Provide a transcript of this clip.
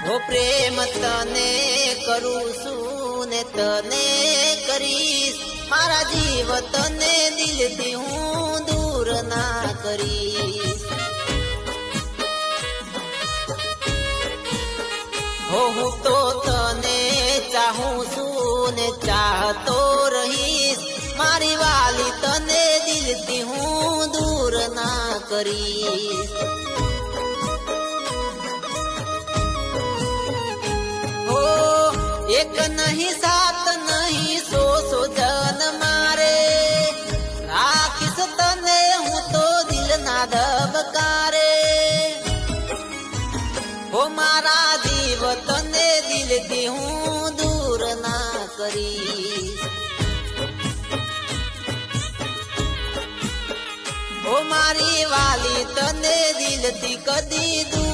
હો પ્રેમ તને કરું છું ને તને કરીશ, મારા જીવ તને દિલથી હું દૂર ના કરીશ. હો હું તો તને ચાહું છું ને ચાહતો રહીશ, મારી વાલી તને દિલથી હું દૂર ના કરીશ. હો એક નહીં સાત નહીં સો જન મારે રાખીશ તને હું તો દિલના ધબકારે. હો મારા જીવ તને દિલથી હું દૂર ના કરીશ. ઓ મારી વાલી તને દિલથી કદી દૂર